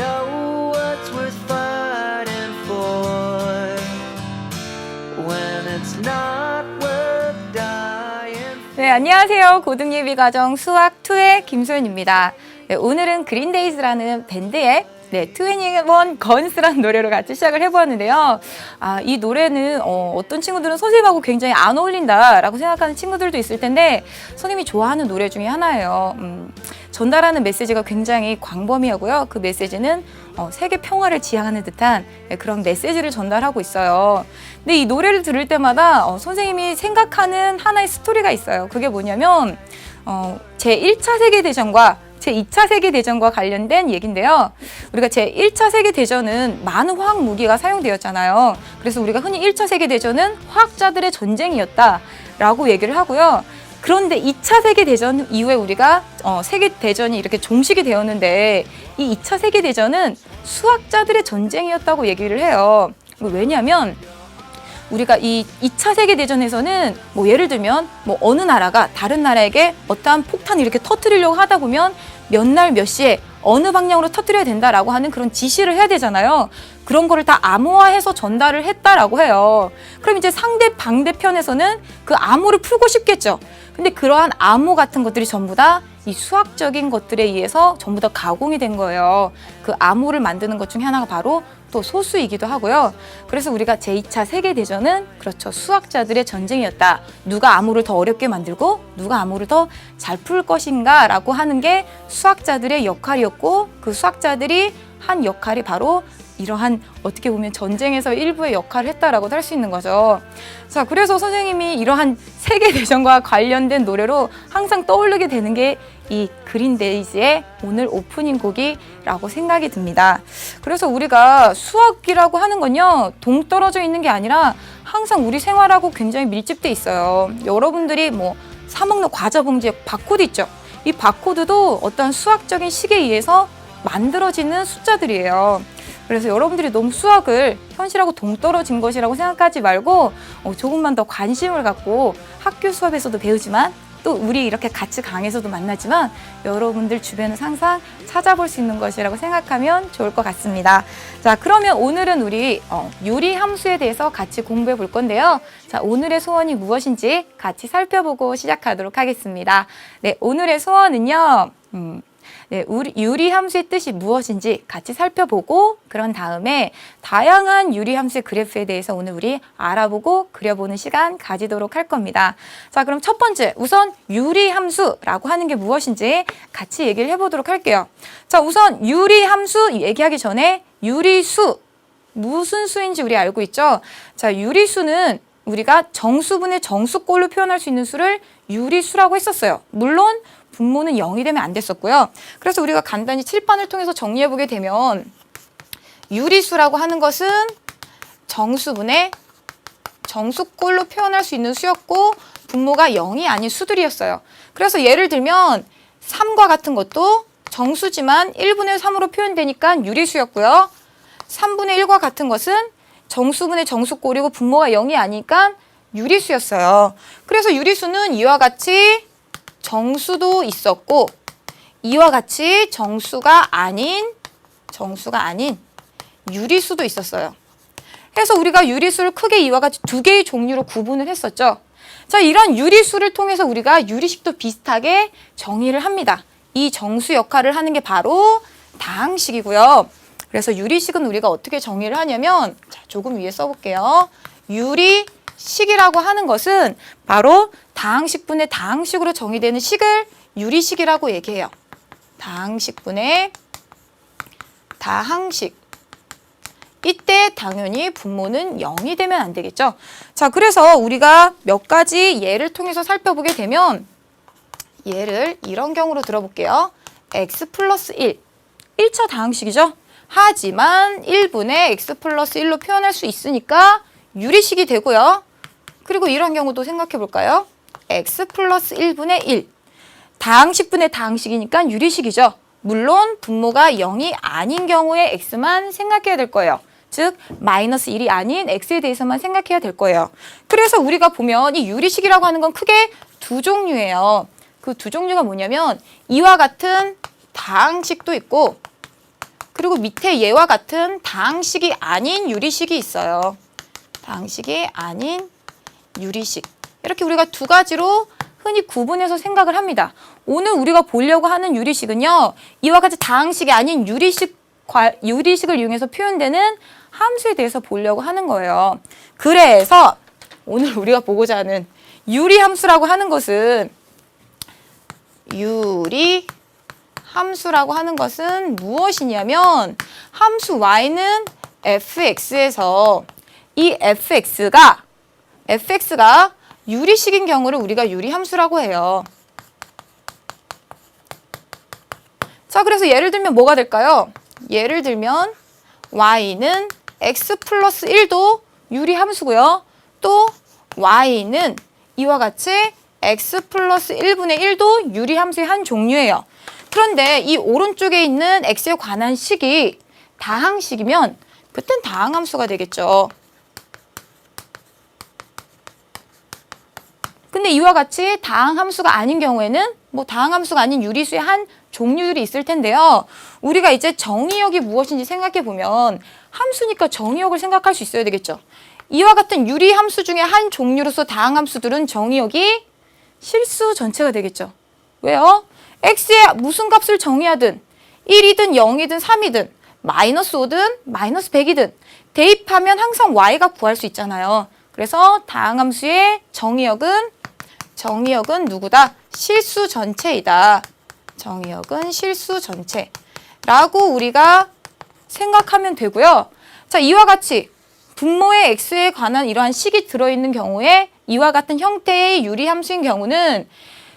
know what's worth fighting for when it's not worth dying. 네, 안녕하세요. 고등예비과정 수학 2의 김소연입니다. 네, 오늘은 그린데이즈라는 밴드의 21 건스라는 노래로 같이 시작을 해보았는데요. 이 노래는 어떤 친구들은 선생님하고 굉장히 안 어울린다라고 생각하는 친구들도 있을 텐데 선생님이 좋아하는 노래 중에 하나예요. 전달하는 메시지가 굉장히 광범위하고요. 그 메시지는 세계 평화를 지향하는 듯한 그런 메시지를 전달하고 있어요. 근데 이 노래를 들을 때마다 선생님이 생각하는 하나의 스토리가 있어요. 그게 뭐냐면 제1차 세계대전과 제2차 세계대전과 관련된 얘기인데요. 우리가 제1차 세계대전은 많은 화학 무기가 사용되었잖아요. 그래서 우리가 흔히 1차 세계대전은 화학자들의 전쟁이었다라고 얘기를 하고요. 그런데 2차 세계대전 이후에 우리가 세계대전이 이렇게 종식이 되었는데 이 2차 세계대전은 수학자들의 전쟁이었다고 얘기를 해요. 왜냐하면 우리가 이 2차 세계대전에서는 예를 들면 어느 나라가 다른 나라에게 어떠한 폭탄을 이렇게 터뜨리려고 하다 보면 몇 날 몇 시에 어느 방향으로 터뜨려야 된다라고 하는 그런 지시를 해야 되잖아요. 그런 거를 다 암호화해서 전달을 했다라고 해요. 그럼 이제 상대 방대편에서는 그 암호를 풀고 싶겠죠. 근데 그러한 암호 같은 것들이 전부 다 이 수학적인 것들에 의해서 전부 다 가공이 된 거예요. 그 암호를 만드는 것 중에 하나가 바로 또 소수이기도 하고요. 그래서 우리가 제2차 세계대전은 그렇죠. 수학자들의 전쟁이었다. 누가 암호를 더 어렵게 만들고 누가 암호를 더 잘 풀 것인가 라고 하는 게 수학자들의 역할이었고 그 수학자들이 한 역할이 바로 이러한 어떻게 보면 전쟁에서 일부의 역할을 했다라고도 할 수 있는 거죠. 자, 그래서 선생님이 이러한 세계대전과 관련된 노래로 항상 떠오르게 되는 게 이 그린데이즈의 오늘 오프닝 곡이라고 생각이 듭니다. 그래서 우리가 수학이라고 하는 건요, 동떨어져 있는 게 아니라 항상 우리 생활하고 굉장히 밀집돼 있어요. 여러분들이 사 먹는 과자 봉지에 바코드 있죠? 이 바코드도 어떠한 수학적인 식에 의해서 만들어지는 숫자들이에요. 그래서 여러분들이 너무 수학을 현실하고 동떨어진 것이라고 생각하지 말고 조금만 더 관심을 갖고 학교 수업에서도 배우지만 또 우리 이렇게 같이 강에서도 만나지만 여러분들 주변을 항상 찾아볼 수 있는 것이라고 생각하면 좋을 것 같습니다. 자, 그러면 오늘은 우리 유리함수에 대해서 같이 공부해 볼 건데요. 자, 오늘의 소원이 무엇인지 같이 살펴보고 시작하도록 하겠습니다. 네, 오늘의 소원은요. 우리 유리함수의 뜻이 무엇인지 같이 살펴보고 그런 다음에 다양한 유리함수의 그래프에 대해서 오늘 우리 알아보고 그려보는 시간 가지도록 할 겁니다. 자, 그럼 첫 번째 우선 유리함수라고 하는 게 무엇인지 같이 얘기를 해보도록 할게요. 자, 우선 유리함수 얘기하기 전에 유리수 무슨 수인지 우리 알고 있죠? 자, 유리수는 우리가 정수분의 정수꼴로 표현할 수 있는 수를 유리수라고 했었어요. 물론 분모는 0이 되면 안 됐었고요. 그래서 우리가 간단히 칠판을 통해서 정리해보게 되면 유리수라고 하는 것은 정수분의 정수꼴로 표현할 수 있는 수였고 분모가 0이 아닌 수들이었어요. 그래서 예를 들면 3과 같은 것도 정수지만 1분의 3으로 표현되니까 유리수였고요. 3분의 1과 같은 것은 정수분의 정수꼴이고 분모가 0이 아니니까 유리수였어요. 그래서 유리수는 이와 같이 정수도 있었고 이와 같이 정수가 아닌 유리수도 있었어요. 그래서 우리가 유리수를 크게 이와 같이 두 개의 종류로 구분을 했었죠. 자, 이런 유리수를 통해서 우리가 유리식도 비슷하게 정의를 합니다. 이 정수 역할을 하는 게 바로 다항식이고요. 그래서 유리식은 우리가 어떻게 정의를 하냐면 자, 조금 위에 써볼게요. 유리식이라고 하는 것은 바로 다항식분의 다항식으로 정의되는 식을 유리식이라고 얘기해요. 다항식분의 다항식. 이때 당연히 분모는 0이 되면 안 되겠죠. 자, 그래서 우리가 몇 가지 예를 통해서 살펴보게 되면 예를 이런 경우로 들어볼게요. x 플러스 1. 1차 다항식이죠. 하지만 1분의 x 플러스 1로 표현할 수 있으니까 유리식이 되고요. 그리고 이런 경우도 생각해 볼까요? x 플러스 1분의 1. 다항식분의 다항식이니까 유리식이죠. 물론 분모가 0이 아닌 경우에 x만 생각해야 될 거예요. 즉 마이너스 1이 아닌 x에 대해서만 생각해야 될 거예요. 그래서 우리가 보면 이 유리식이라고 하는 건 크게 두 종류예요. 그 두 종류가 뭐냐면 이와 같은 다항식도 있고 그리고 밑에 얘와 같은 다항식이 아닌 유리식이 있어요. 다항식이 아닌 유리식. 이렇게 우리가 두 가지로 흔히 구분해서 생각을 합니다. 오늘 우리가 보려고 하는 유리식은요. 이와 같이 다항식이 아닌 유리식을 이용해서 표현되는 함수에 대해서 보려고 하는 거예요. 그래서 오늘 우리가 보고자 하는 유리함수라고 하는 것은 무엇이냐면 함수 y는 fx에서 이 fx가 유리식인 경우를 우리가 유리함수라고 해요. 자, 그래서 예를 들면 뭐가 될까요? 예를 들면 y는 x 플러스 1도 유리함수고요. 또 y는 이와 같이 x 플러스 1분의 1도 유리함수의 한 종류예요. 그런데 이 오른쪽에 있는 x에 관한 식이 다항식이면 그땐 다항함수가 되겠죠. 근데 이와 같이 다항함수가 아닌 경우에는 다항함수가 아닌 유리수의 한 종류들이 있을 텐데요. 우리가 이제 정의역이 무엇인지 생각해 보면 함수니까 정의역을 생각할 수 있어야 되겠죠. 이와 같은 유리함수 중에 한 종류로서 다항함수들은 정의역이 실수 전체가 되겠죠. 왜요? x에 무슨 값을 정의하든 1이든 0이든 3이든 마이너스 5든 마이너스 100이든 대입하면 항상 y가 구할 수 있잖아요. 그래서 다항함수의 정의역은 누구다? 실수 전체이다. 정의역은 실수 전체라고 우리가 생각하면 되고요. 자, 이와 같이 분모의 x에 관한 이러한 식이 들어있는 경우에 이와 같은 형태의 유리함수인 경우는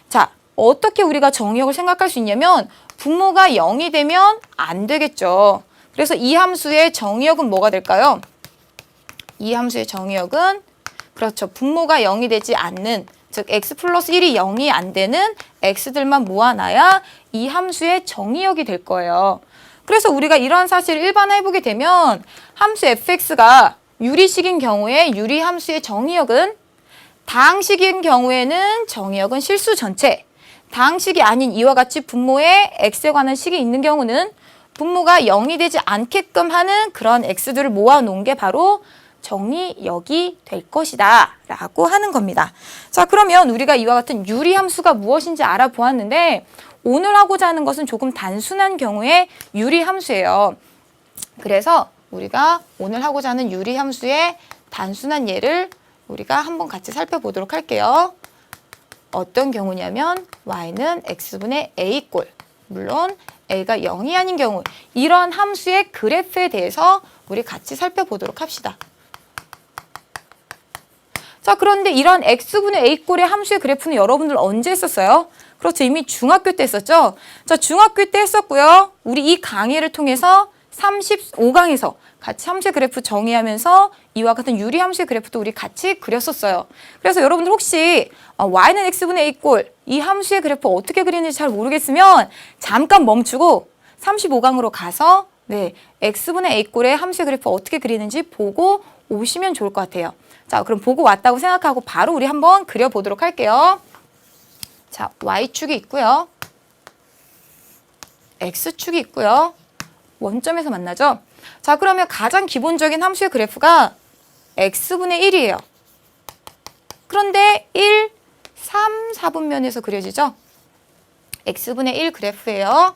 자, 어떻게 우리가 정의역을 생각할 수 있냐면 분모가 0이 되면 안 되겠죠. 그래서 이 함수의 정의역은 뭐가 될까요? 이 함수의 정의역은 그렇죠. 분모가 0이 되지 않는 즉 x 플러스 1이 0이 안 되는 x들만 모아놔야 이 함수의 정의역이 될 거예요. 그래서 우리가 이러한 사실을 일반화해보게 되면 함수 fx가 유리식인 경우에 유리함수의 정의역은 다항식인 경우에는 정의역은 실수 전체, 다항식이 아닌 이와 같이 분모에 x에 관한 식이 있는 경우는 분모가 0이 되지 않게끔 하는 그런 x들을 모아놓은 게 바로 정의역이 될 것이다 라고 하는 겁니다. 자, 그러면 우리가 이와 같은 유리함수가 무엇인지 알아보았는데 오늘 하고자 하는 것은 조금 단순한 경우의 유리함수예요. 그래서 우리가 오늘 하고자 하는 유리함수의 단순한 예를 우리가 한번 같이 살펴보도록 할게요. 어떤 경우냐면 y는 x분의 a꼴, 물론 a가 0이 아닌 경우 이런 함수의 그래프에 대해서 우리 같이 살펴보도록 합시다. 자, 그런데 이런 x분의 a꼴의 함수의 그래프는 여러분들 언제 했었어요? 그렇죠. 이미 중학교 때 했었죠. 자, 중학교 때 했었고요. 우리 이 강의를 통해서 35강에서 같이 함수의 그래프 정의하면서 이와 같은 유리함수의 그래프도 우리 같이 그렸었어요. 그래서 여러분들 혹시 y는 x분의 a꼴 이 함수의 그래프 어떻게 그리는지 잘 모르겠으면 잠깐 멈추고 35강으로 가서 x분의 a꼴의 함수의 그래프 어떻게 그리는지 보고 오시면 좋을 것 같아요. 자, 그럼 보고 왔다고 생각하고 바로 우리 한번 그려보도록 할게요. 자, y축이 있고요. x축이 있고요. 원점에서 만나죠? 자, 그러면 가장 기본적인 함수의 그래프가 x분의 1이에요. 그런데 1, 3, 4분면에서 그려지죠? x분의 1 그래프예요.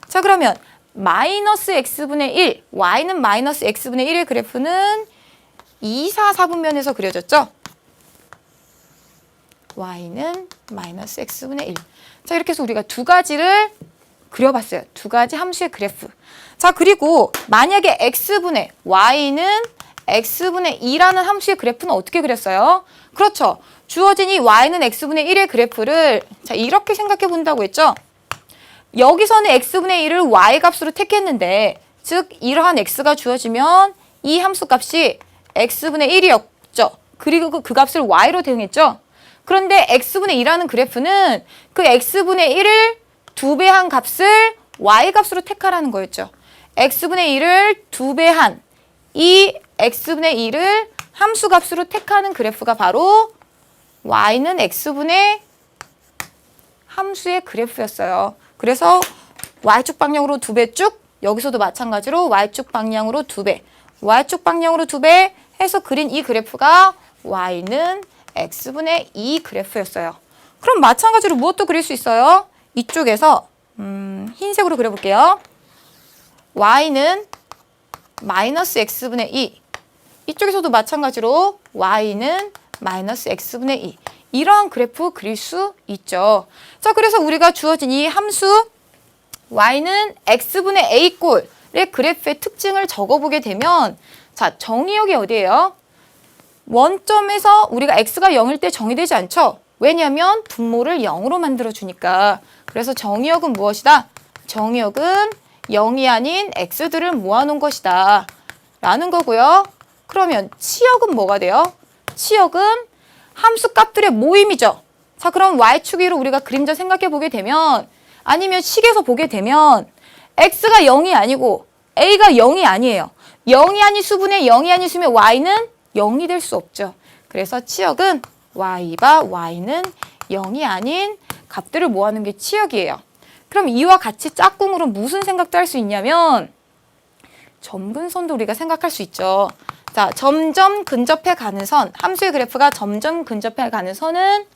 자, 그러면 마이너스 x분의 1, y는 마이너스 x분의 1의 그래프는 2, 4, 4분면에서 그려졌죠? y는 마이너스 x분의 1. 자, 이렇게 해서 우리가 두 가지를 그려봤어요. 두 가지 함수의 그래프. 자, 그리고 만약에 x분의 y는 x분의 2라는 함수의 그래프는 어떻게 그렸어요? 그렇죠. 주어진 이 y는 x분의 1의 그래프를 자, 이렇게 생각해 본다고 했죠? 여기서는 x분의 1을 y 값으로 택했는데 즉 이러한 x가 주어지면 이 함수 값이 x분의 1이었죠. 그리고 그 값을 y로 대응했죠. 그런데 x분의 2라는 그래프는 그 x분의 1을 2배한 값을 y 값으로 택하라는 거였죠. x분의 1을 2배한 이 x분의 1을 함수 값으로 택하는 그래프가 바로 y는 x분의 함수의 그래프였어요. 그래서 y축 방향으로 2배 쭉, 여기서도 마찬가지로 y축 방향으로 2배, y축 방향으로 2배 해서 그린 이 그래프가 y는 x분의 2 그래프였어요. 그럼 마찬가지로 무엇도 그릴 수 있어요? 이쪽에서 흰색으로 그려볼게요. y는 마이너스 x분의 2. 이쪽에서도 마찬가지로 y는 마이너스 x분의 2. 이러한 그래프 그릴 수 있죠. 자, 그래서 우리가 주어진 이 함수 y는 x분의 a 꼴의 그래프의 특징을 적어보게 되면 자, 정의역이 어디예요? 원점에서 우리가 x가 0일 때 정의되지 않죠? 왜냐하면 분모를 0으로 만들어주니까. 그래서 정의역은 무엇이다? 정의역은 0이 아닌 x들을 모아놓은 것이다 라는 거고요. 그러면 치역은 뭐가 돼요? 치역은 함수 값들의 모임이죠. 자, 그럼 y축 위로 우리가 그림자 생각해 보게 되면 아니면 식에서 보게 되면 x가 0이 아니고 a가 0이 아니에요. 0이 아닌 수분의 0이 아닌 수면 y는 0이 될 수 없죠. 그래서 치역은 y는 0이 아닌 값들을 모아놓은 게 치역이에요. 그럼 이와 같이 짝꿍으로 무슨 생각도 할 수 있냐면 점근선도 우리가 생각할 수 있죠. 자, 점점 근접해 가는 선, 함수의 그래프가 점점 근접해 가는 선은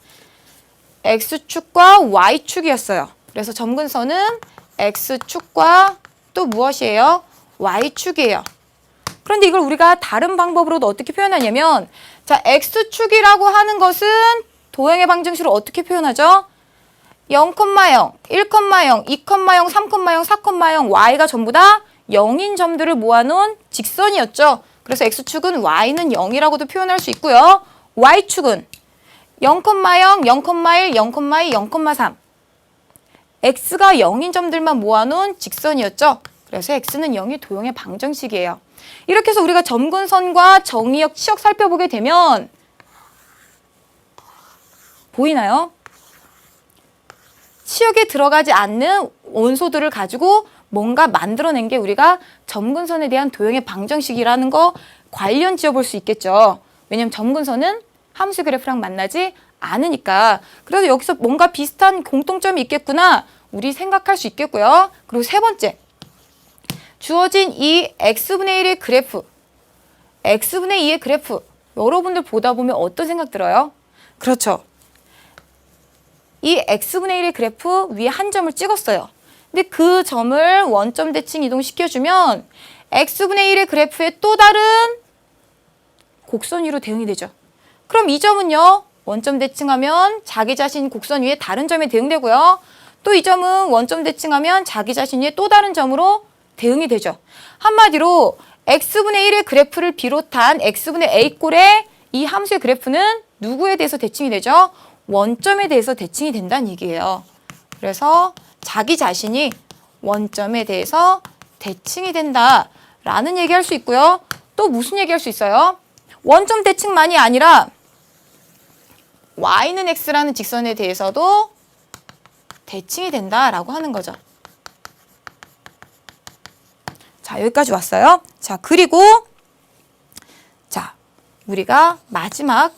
x축과 y축이었어요. 그래서 점근선은 x축과 또 무엇이에요? y축이에요. 그런데 이걸 우리가 다른 방법으로도 어떻게 표현하냐면 자, x축이라고 하는 것은 도형의 방정식으로 어떻게 표현하죠? 0,0, 1,0, 2,0, 3,0, 4,0 y가 전부 다 0인 점들을 모아놓은 직선이었죠. 그래서 x축은 y는 0이라고도 표현할 수 있고요. y축은 0,0, 0,1, 0,2, 0,3 x가 0인 점들만 모아놓은 직선이었죠. 그래서 x는 0이 도형의 방정식이에요. 이렇게 해서 우리가 점근선과 정의역, 치역 살펴보게 되면 보이나요? 치역에 들어가지 않는 원소들을 가지고 뭔가 만들어낸 게 우리가 점근선에 대한 도형의 방정식이라는 거 관련 지어볼 수 있겠죠. 왜냐하면 점근선은 함수 그래프랑 만나지 않으니까. 그래서 여기서 뭔가 비슷한 공통점이 있겠구나 우리 생각할 수 있겠고요. 그리고 세 번째, 주어진 이 x분의 1의 그래프, x분의 2의 그래프 여러분들 보다 보면 어떤 생각 들어요? 그렇죠. 이 x분의 1의 그래프 위에 한 점을 찍었어요. 근데 그 점을 원점 대칭 이동시켜주면 x분의 1의 그래프의 또 다른 곡선 위로 대응이 되죠. 그럼 이 점은요, 원점 대칭하면 자기 자신 곡선 위에 다른 점에 대응되고요. 또 이 점은 원점 대칭하면 자기 자신 위에 또 다른 점으로 대응이 되죠. 한마디로 x분의 1의 그래프를 비롯한 x분의 a꼴의 이 함수의 그래프는 누구에 대해서 대칭이 되죠? 원점에 대해서 대칭이 된다는 얘기예요. 그래서 자기 자신이 원점에 대해서 대칭이 된다라는 얘기할 수 있고요. 또 무슨 얘기할 수 있어요? 원점 대칭만이 아니라 y는 x라는 직선에 대해서도 대칭이 된다라고 하는 거죠. 자, 여기까지 왔어요. 자, 그리고 자, 우리가 마지막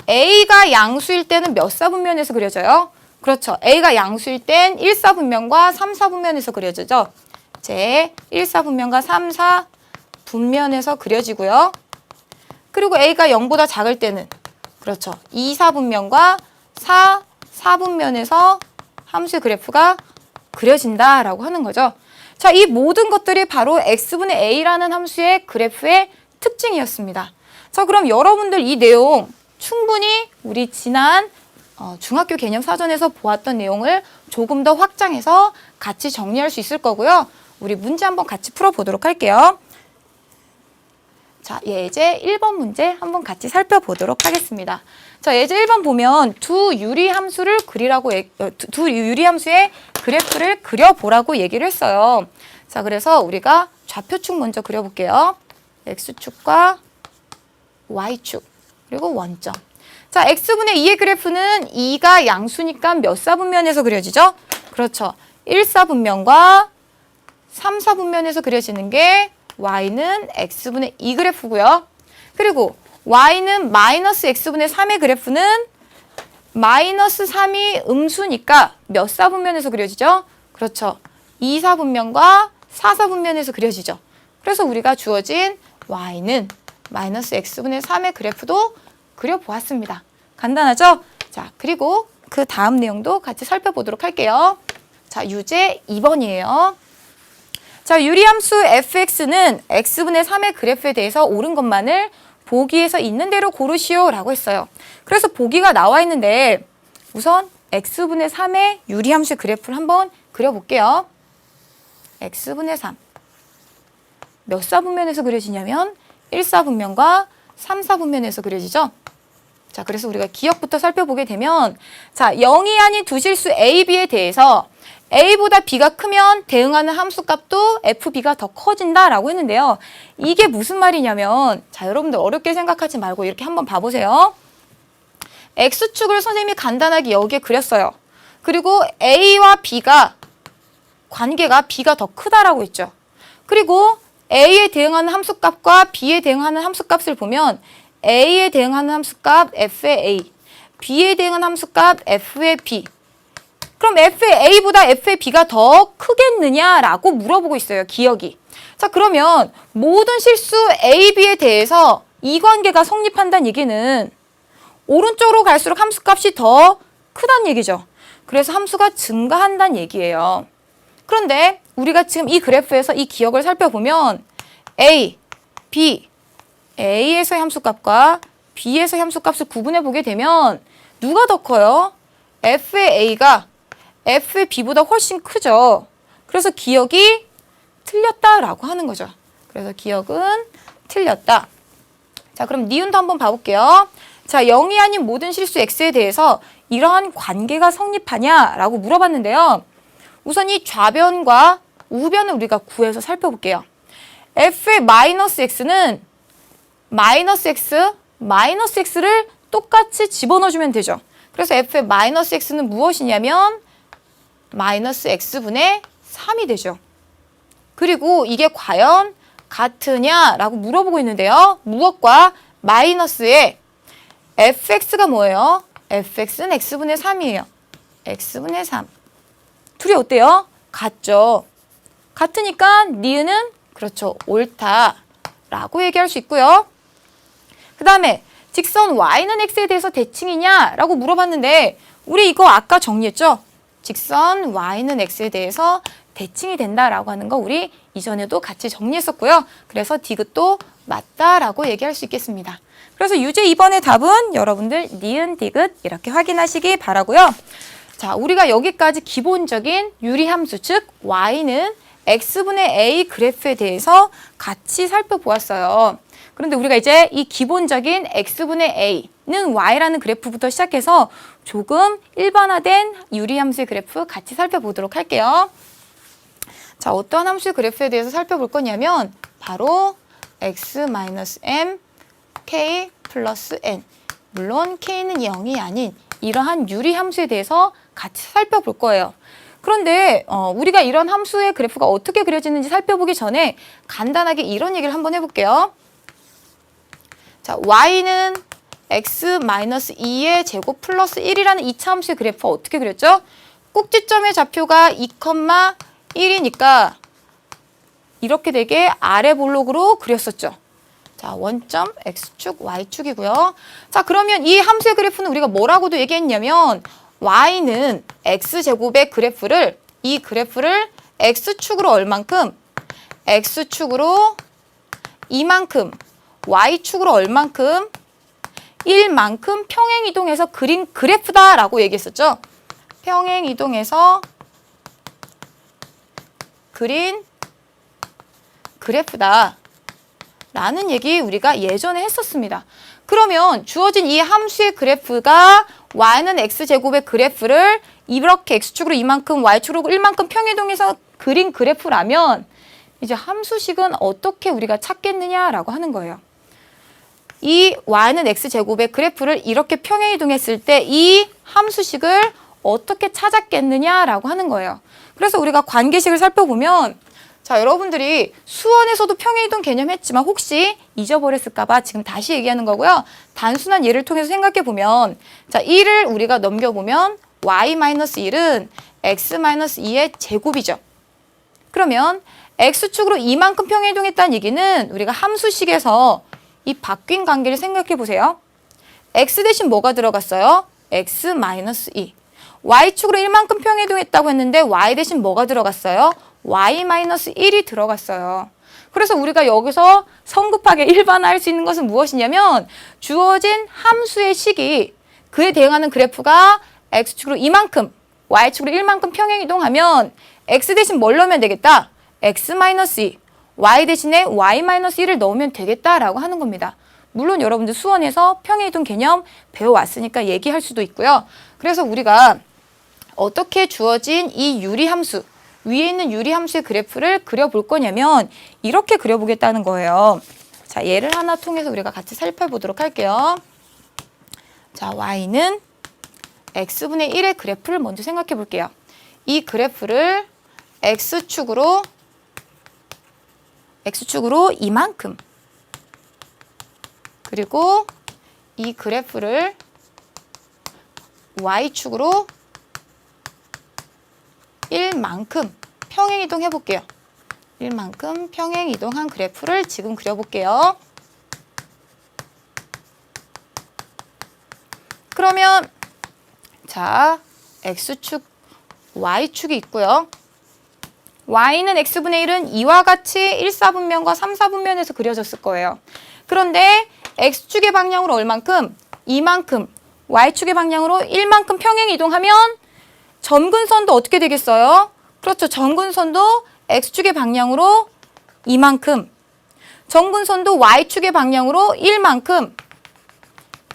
a가 양수일 때는 몇 사분면에서 그려져요? 그렇죠. a가 양수일 땐 1사분면과 3사분면에서 그려지죠. 제 1사분면과 3사분면에서 그려지고요. 그리고 a가 0보다 작을 때는 그렇죠. 2사분면과 4사분면에서 함수의 그래프가 그려진다라고 하는 거죠. 자, 이 모든 것들이 바로 x분의 a라는 함수의 그래프의 특징이었습니다. 자, 그럼 여러분들 이 내용 충분히 우리 지난 중학교 개념 사전에서 보았던 내용을 조금 더 확장해서 같이 정리할 수 있을 거고요. 우리 문제 한번 같이 풀어보도록 할게요. 자, 예제 1번 문제 한번 같이 살펴보도록 하겠습니다. 자, 예제 1번 보면 두 유리함수를 그리라고 두 유리함수의 그래프를 그려보라고 얘기를 했어요. 자, 그래서 우리가 좌표축 먼저 그려볼게요. x축과 y축 그리고 원점. 자, x분의 2의 그래프는 2가 양수니까 몇 사분면에서 그려지죠? 그렇죠. 1사분면과 3사분면에서 그려지는 게 y는 x분의 2 그래프고요. 그리고 y는 마이너스 x분의 3의 그래프는 마이너스 3이 음수니까 몇 사분면에서 그려지죠? 그렇죠. 2사분면과 4사분면에서 그려지죠. 그래서 우리가 주어진 y는 마이너스 x분의 3의 그래프도 그려보았습니다. 간단하죠? 자, 그리고 그 다음 내용도 같이 살펴보도록 할게요. 자, 유제 2번이에요. 자, 유리함수 fx는 x분의 3의 그래프에 대해서 옳은 것만을 보기에서 있는 대로 고르시오 라고 했어요. 그래서 보기가 나와 있는데 우선 x분의 3의 유리함수 그래프를 한번 그려볼게요. x분의 3. 몇 사분면에서 그려지냐면 1사분면과 3사분면에서 그려지죠. 자, 그래서 우리가 기억부터 살펴보게 되면 자, 0이 아닌 두 실수 a, b에 대해서 a보다 b가 크면 대응하는 함수값도 fb가 더 커진다라고 했는데요. 이게 무슨 말이냐면 자, 여러분들 어렵게 생각하지 말고 이렇게 한번 봐보세요. x축을 선생님이 간단하게 여기에 그렸어요. 그리고 a와 b가 관계가 b가 더 크다라고 했죠. 그리고 a에 대응하는 함수값과 b에 대응하는 함수값을 보면 a에 대응하는 함수값 f의 a, b에 대응하는 함수값 f의 b. 그럼 f의 a보다 f의 b가 더 크겠느냐라고 물어보고 있어요. 기억이. 자, 그러면 모든 실수 a, b에 대해서 이 관계가 성립한다는 얘기는 오른쪽으로 갈수록 함수값이 더 크다는 얘기죠. 그래서 함수가 증가한다는 얘기예요. 그런데 우리가 지금 이 그래프에서 이 기억을 살펴보면 a, b, a에서의 함수값과 b에서의 함수값을 구분해 보게 되면 누가 더 커요? f의 a가 f의 b보다 훨씬 크죠. 그래서 기억이 틀렸다라고 하는 거죠. 그래서 기억은 틀렸다. 자, 그럼 니은도 한번 봐볼게요. 자, 0이 아닌 모든 실수 x에 대해서 이러한 관계가 성립하냐라고 물어봤는데요. 우선 이 좌변과 우변을 우리가 구해서 살펴볼게요. f의 마이너스 x는 마이너스 x를 똑같이 집어넣어주면 되죠. 그래서 f의 마이너스 x는 무엇이냐면 마이너스 x분의 3이 되죠. 그리고 이게 과연 같으냐라고 물어보고 있는데요. 무엇과 마이너스에 fx가 뭐예요? fx는 x분의 3이에요. x분의 3. 둘이 어때요? 같죠. 같으니까 니은은 그렇죠. 옳다라고 얘기할 수 있고요. 그 다음에 직선 y는 x에 대해서 대칭이냐라고 물어봤는데 우리 이거 아까 정리했죠? 직선 y는 x에 대해서 대칭이 된다라고 하는 거 우리 이전에도 같이 정리했었고요. 그래서 디귿도 맞다라고 얘기할 수 있겠습니다. 그래서 유제 2번의 답은 여러분들 니은, 디귿 이렇게 확인하시기 바라고요. 자, 우리가 여기까지 기본적인 유리함수 즉 y는 x분의 a 그래프에 대해서 같이 살펴보았어요. 그런데 우리가 이제 이 기본적인 x분의 a는 y라는 그래프부터 시작해서 조금 일반화된 유리함수의 그래프 같이 살펴보도록 할게요. 자, 어떤 함수의 그래프에 대해서 살펴볼 거냐면 바로 x-m k 플러스 n. 물론 k는 0이 아닌 이러한 유리함수에 대해서 같이 살펴볼 거예요. 그런데 우리가 이런 함수의 그래프가 어떻게 그려지는지 살펴보기 전에 간단하게 이런 얘기를 한번 해볼게요. 자, y는 x-2의 제곱 플러스 1이라는 2차 함수의 그래프가 어떻게 그렸죠? 꼭지점의 좌표가 2,1이니까 이렇게 되게 아래 볼록으로 그렸었죠. 자, 원점 x축, y축이고요. 자, 그러면 이 함수의 그래프는 우리가 뭐라고도 얘기했냐면 y는 x제곱의 그래프를 이 그래프를 x축으로 얼만큼? x축으로 이만큼, y축으로 얼만큼? 1만큼 평행이동해서 그린 그래프다라고 얘기했었죠. 평행이동해서 그린 그래프다 라는 얘기 우리가 예전에 했었습니다. 그러면 주어진 이 함수의 그래프가 y는 x제곱의 그래프를 이렇게 x축으로 이만큼 y축으로 1만큼 평행이동해서 그린 그래프라면 이제 함수식은 어떻게 우리가 찾겠느냐라고 하는 거예요. 이 y는 x제곱의 그래프를 이렇게 평행이동했을 때 이 함수식을 어떻게 찾았겠느냐라고 하는 거예요. 그래서 우리가 관계식을 살펴보면 자, 여러분들이 수원에서도 평행이동 개념 했지만 혹시 잊어버렸을까 봐 지금 다시 얘기하는 거고요. 단순한 예를 통해서 생각해 보면 자, 1을 우리가 넘겨보면 y-1은 x-2의 제곱이죠. 그러면 x축으로 이만큼 평행이동했다는 얘기는 우리가 함수식에서 이 바뀐 관계를 생각해 보세요. x 대신 뭐가 들어갔어요? x-2. y축으로 1만큼 평행이동했다고 했는데 y 대신 뭐가 들어갔어요? y-1이 들어갔어요. 그래서 우리가 여기서 성급하게 일반화할 수 있는 것은 무엇이냐면 주어진 함수의 식이 그에 대응하는 그래프가 x축으로 이만큼, y축으로 1만큼 평행이동하면 x 대신 뭘 넣으면 되겠다? x-2, y 대신에 y-1을 넣으면 되겠다라고 하는 겁니다. 물론 여러분들 수원에서 평행이동 개념 배워왔으니까 얘기할 수도 있고요. 그래서 우리가 어떻게 주어진 이 유리함수, 위에 있는 유리함수의 그래프를 그려볼 거냐면 이렇게 그려보겠다는 거예요. 자, 예를 하나 통해서 우리가 같이 살펴보도록 할게요. 자, y는 x분의 1의 그래프를 먼저 생각해 볼게요. 이 그래프를 x축으로 이만큼, 그리고 이 그래프를 y축으로 1만큼 평행이동 해볼게요. 1만큼 평행이동한 그래프를 지금 그려볼게요. 그러면 자, x축, y축이 있고요. y는 x분의 1은 이와 같이 1사분면과 3사분면에서 그려졌을 거예요. 그런데 x축의 방향으로 얼만큼? 이만큼, y축의 방향으로 1만큼 평행이동하면 점근선도 어떻게 되겠어요? 그렇죠. 점근선도 x축의 방향으로 이만큼, 점근선도 y축의 방향으로 1만큼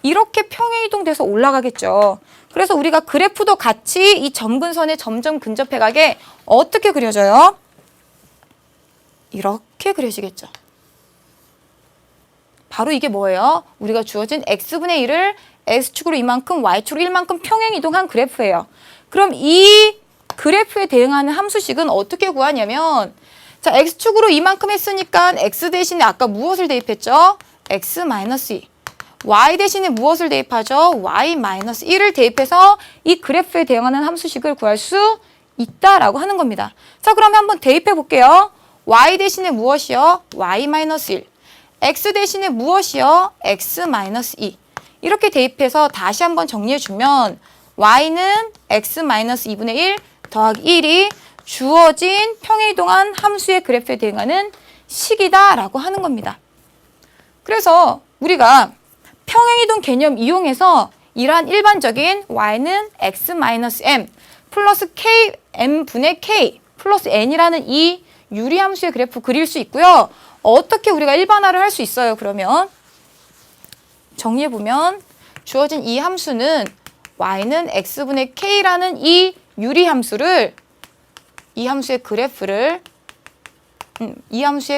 이렇게 평행이동돼서 올라가겠죠. 그래서 우리가 그래프도 같이 이 점근선에 점점 근접해가게 어떻게 그려져요? 이렇게 그려지겠죠. 바로 이게 뭐예요? 우리가 주어진 x분의 1을 x축으로 이만큼, y축으로 1만큼 평행이동한 그래프예요. 그럼 이 그래프에 대응하는 함수식은 어떻게 구하냐면 자, x축으로 이만큼 했으니까 x 대신에 아까 무엇을 대입했죠? x-2. y 대신에 무엇을 대입하죠? y-1을 대입해서 이 그래프에 대응하는 함수식을 구할 수 있다라고 하는 겁니다. 자, 그러면 한번 대입해 볼게요. y 대신에 무엇이요? y-1. x 대신에 무엇이요? x-2. 이렇게 대입해서 다시 한번 정리해 주면 y는 x-2분의 1 더하기 1이 주어진 평행이동한 함수의 그래프에 대응하는 식이다라고 하는 겁니다. 그래서 우리가 평행이동 개념 이용해서 이러한 일반적인 y는 x-m 플러스 k, m분의 k 플러스 n이라는 이 유리함수의 그래프 그릴 수 있고요. 어떻게 우리가 일반화를 할 수 있어요? 그러면 정리해보면 주어진 이 함수는 y는 x분의 k라는 이 유리함수를 이 함수의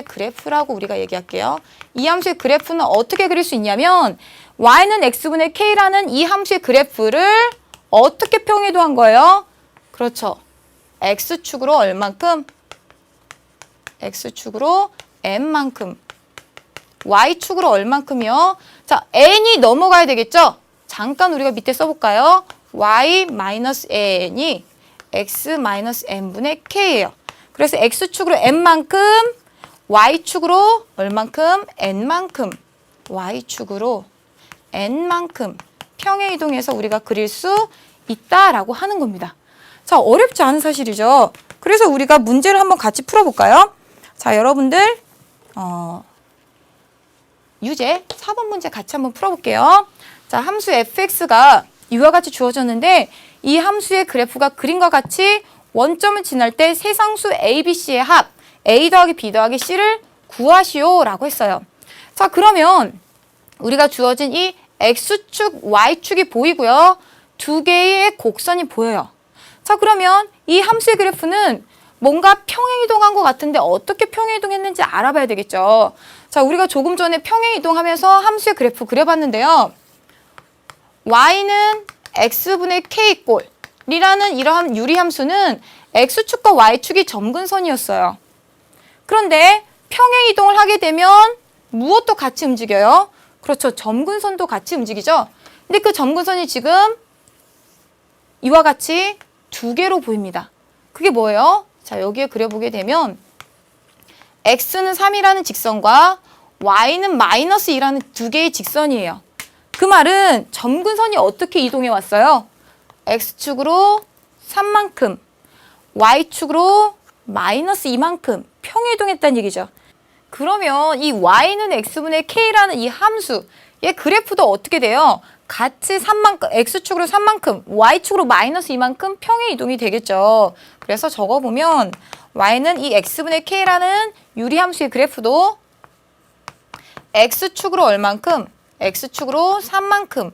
그래프라고 우리가 얘기할게요. 이 함수의 그래프는 어떻게 그릴 수 있냐면 y는 x분의 k라는 이 함수의 그래프를 어떻게 평행이동한 거예요? 그렇죠. x축으로 얼만큼? x축으로 n만큼. y축으로 얼만큼이요? 자, n이 넘어가야 되겠죠? 잠깐 우리가 밑에 써볼까요? y-n이 x-n분의 k예요. 그래서 x축으로 n만큼, y축으로 얼만큼? n만큼. y축으로 n만큼 평행이동해서 우리가 그릴 수 있다라고 하는 겁니다. 자, 어렵지 않은 사실이죠. 그래서 우리가 문제를 한번 같이 풀어볼까요? 자, 여러분들 유제 4번 문제 같이 한번 풀어볼게요. 자, 함수 fx가 이와 같이 주어졌는데 이 함수의 그래프가 그림과 같이 원점을 지날 때 세 상수 a, b, c의 합 a 더하기 b 더하기 c를 구하시오 라고 했어요. 자, 그러면 우리가 주어진 이 x축, y축이 보이고요. 두 개의 곡선이 보여요. 자, 그러면 이 함수의 그래프는 뭔가 평행이동한 것 같은데 어떻게 평행이동했는지 알아봐야 되겠죠. 자, 우리가 조금 전에 평행이동하면서 함수의 그래프 그려봤는데요. y는 x분의 k꼴이라는 이러한 유리함수는 x축과 y축이 점근선이었어요. 그런데 평행이동을 하게 되면 무엇도 같이 움직여요? 그렇죠. 점근선도 같이 움직이죠. 근데 그 점근선이 지금 이와 같이 두 개로 보입니다. 그게 뭐예요? 자, 여기에 그려보게 되면 x는 3이라는 직선과 y는 마이너스 2라는 두 개의 직선이에요. 그 말은 점근선이 어떻게 이동해 왔어요? x축으로 3만큼, y축으로 마이너스 2만큼 평행이동했다는 얘기죠. 그러면 이 y는 x분의 k라는 이 함수, 얘 그래프도 어떻게 돼요? 같이 3만큼, x축으로 3만큼, y축으로 마이너스 2만큼 평행이동이 되겠죠. 그래서 적어보면 y는 이 x분의 k라는 유리함수의 그래프도 x축으로 얼만큼, x축으로 3만큼,